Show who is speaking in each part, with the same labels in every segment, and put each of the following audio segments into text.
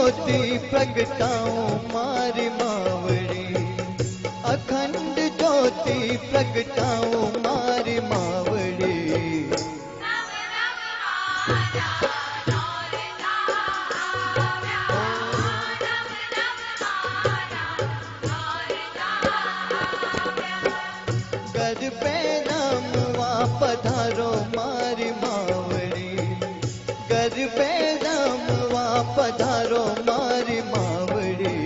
Speaker 1: ज्योति प्रगटाऊं मारी मावड़ी, अखंड ज्योति प्रगटाऊं मारी मावड़ी। घर पे रामवा पधारो मारी मावड़ी, घर पे रामवा पधारो मारी मावड़ी।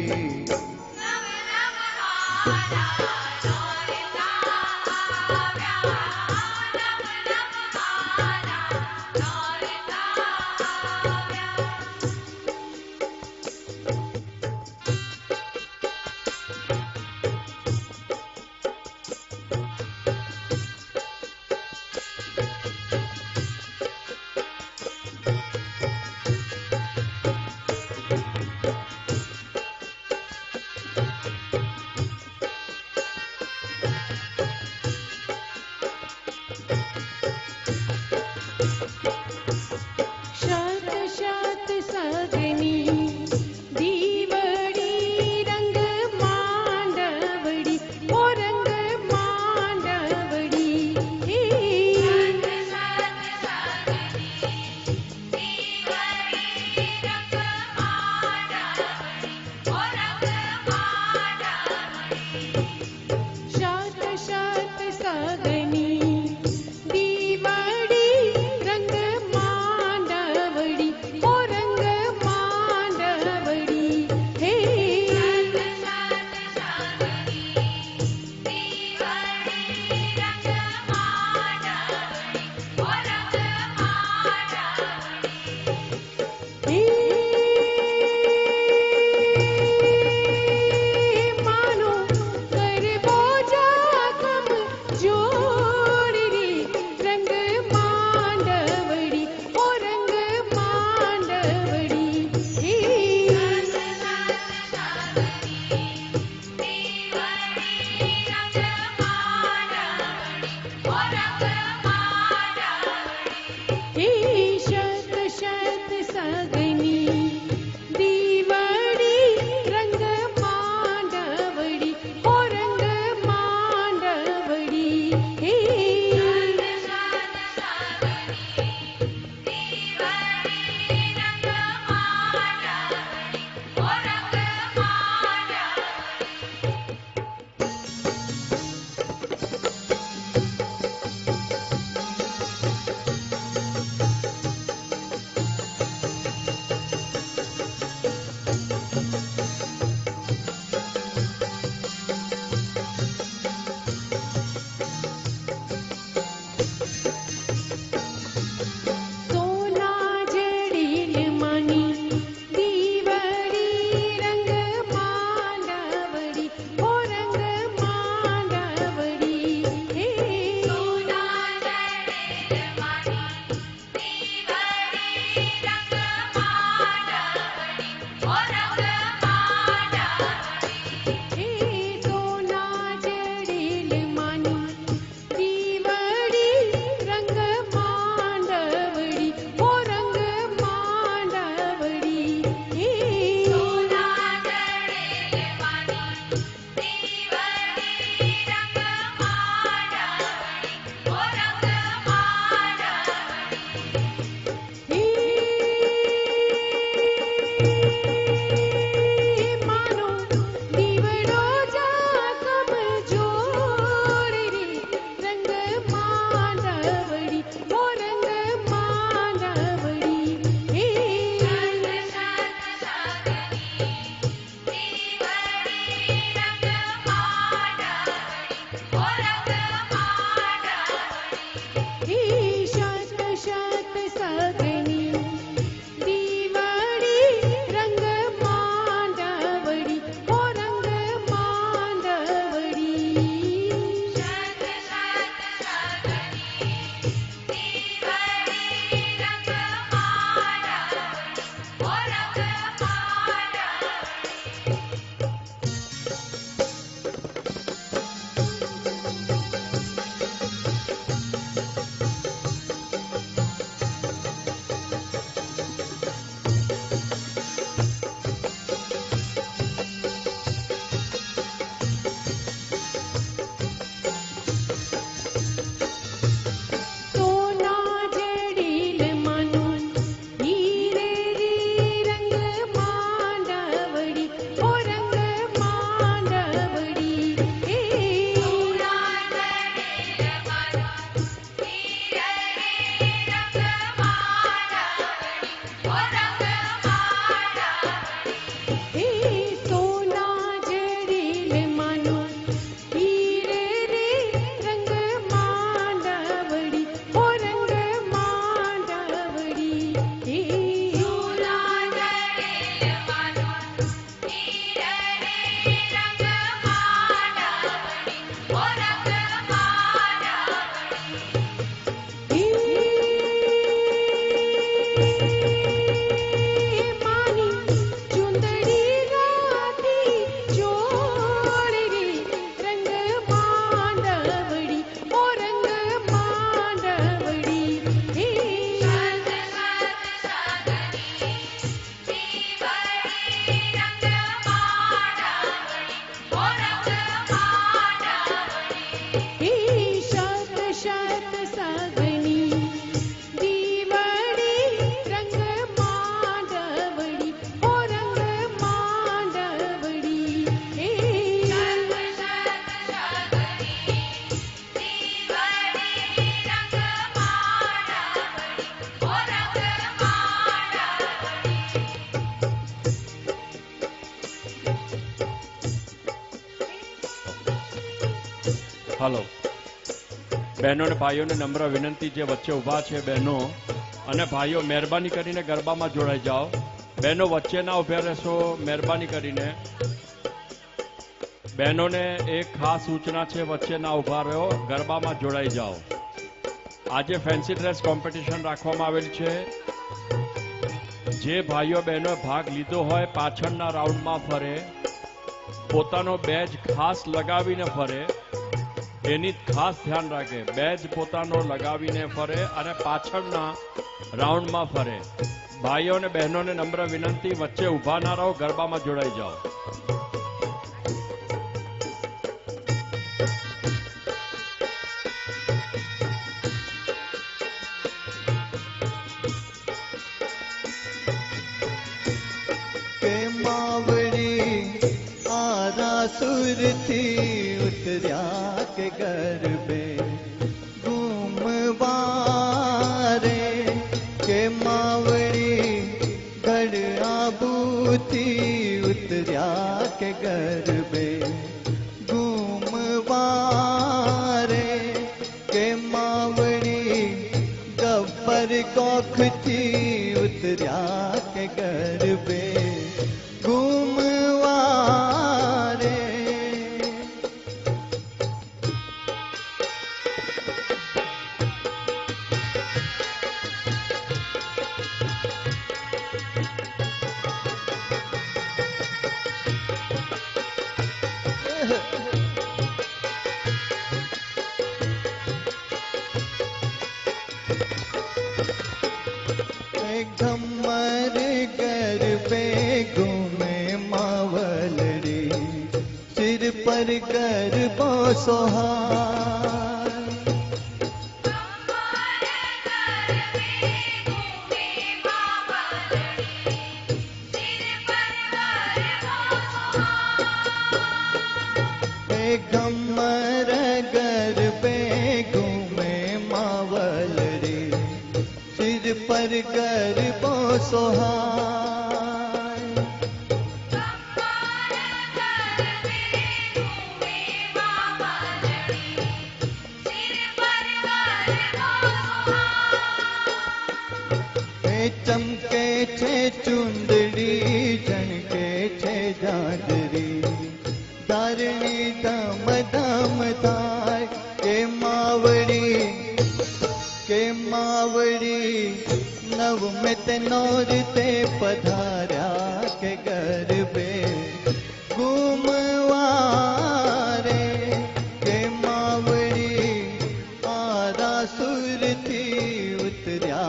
Speaker 2: હાલો બહેનો અને ભાઈઓને નમ્ર વિનંતી, જે વચ્ચે ઊભા છે બહેનો અને ભાઈઓ, મહેરબાની કરીને ગરબામાં જોડાઈ જાઓ. બહેનો વચ્ચે ના ઉભા રહેશો, મહેરબાની કરીને. બહેનોને એક ખાસ સૂચના છે, વચ્ચે ના ઉભા રહ્યો, ગરબામાં જોડાઈ જાઓ. આજે ફેન્સી ડ્રેસ કોમ્પિટિશન રાખવામાં આવેલ છે. જે ભાઈઓ બહેનોએ ભાગ લીધો હોય પાછળના રાઉન્ડમાં ફરે, પોતાનો બેજ ખાસ લગાવીને ફરે, એની ખાસ ધ્યાન રાખે. બેજ પોતાનો લગાવીને ફરે અને પાછળના રાઉન્ડમાં ફરે. ભાઈઓ અને બહેનોને નમ્ર વિનંતી, વચ્ચે ઊભા ના રહો, ગરબામાં જોડાઈ જાઓ.
Speaker 1: सुरथी उतर्या के गरबे घूमवारे के मावड़ी गढ़ आबूती उतर्या के गरबे घूमवारे के मावड़ी गब्बर कोखती उतर्या के गरबे घमर गरबे घूमे मावलड़ी, सिर पर गरबो सोहार। घमर गरबे घूमे मावलड़ी, सिर पर गरबो सोहार। चमके छे चुंदड़ी, झणके छे जाजरी, धारणी धम धम थाय के मावड़ी नव में ते नौरते पधार्या के गरबे घूमवारे के मावड़ी आरा सुरथी उतर्या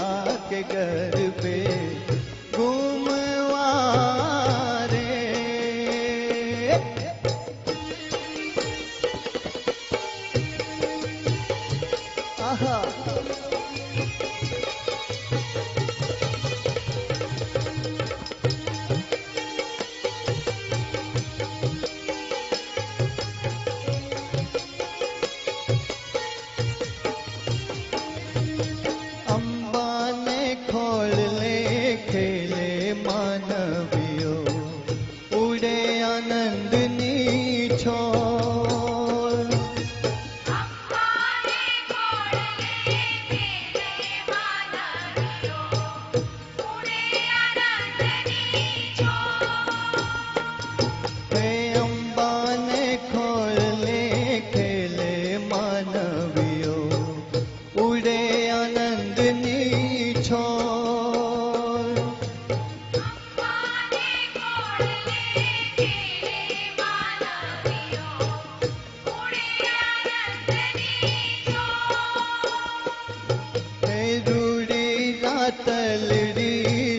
Speaker 1: के गरबे घूमवारे। आहा तलड़ी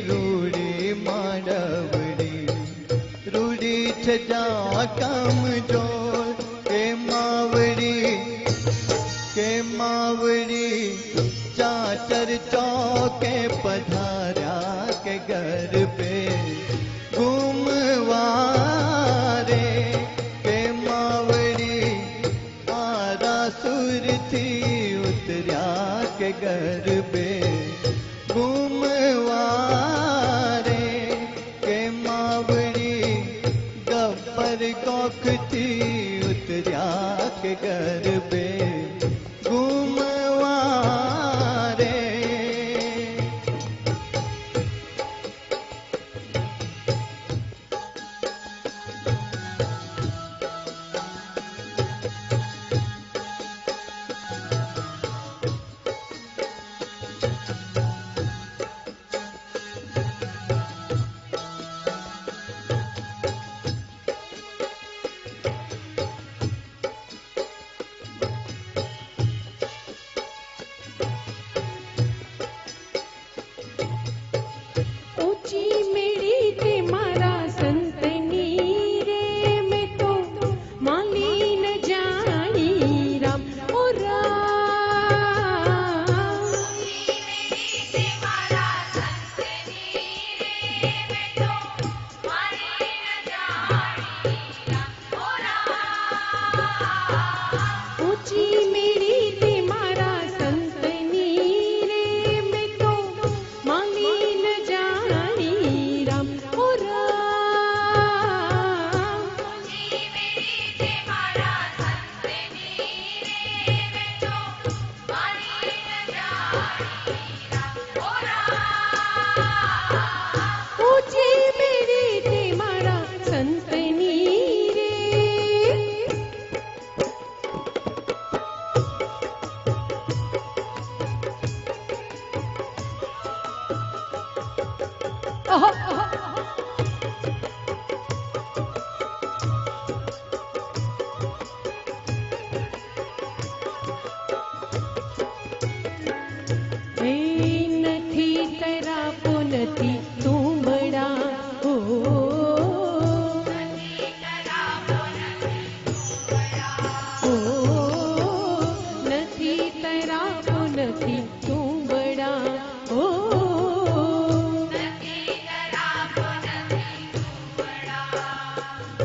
Speaker 1: रूड़ी माडवड़ी, रूड़ी छजा कमजोर के मावड़ी चाचर चौके पधार्या के घर पे घूमवारे के मावड़ी आरा सुरथी उतर्या के घर पे घूमवारे के मावड़ी गब्बर कोखती उतर्या के ગરબે ઘૂમવા રે.
Speaker 3: ऊंची मेरी ते मारा संतनी रे मैं तो माली न जानी राम ओ राम. ऊंची मेरी ते मारा संतनी रे मैं तो माली न जानी राम ओ राम. ऊंची मेरी ते मारा संतनी रे. એ નથી તરાપો નથી તુંબડા હો. ઓ નથી તરાપો નથી તુંબડા હો.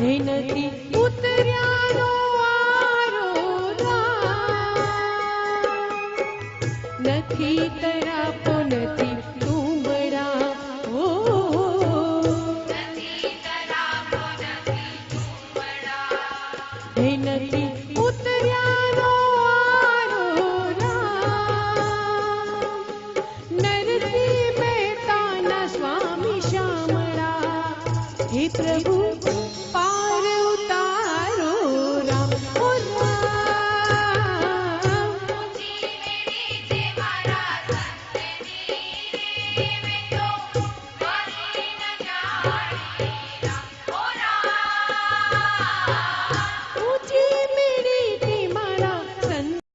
Speaker 3: એ નથી ઉતર્યાનો વારો રામ. નથી તરાપો નથી તુંબડા હો. એ નથી ઉતર્યાનો વારો રામ. નરસિંહ મહેતાના સ્વામી શામળા હે પ્રભુ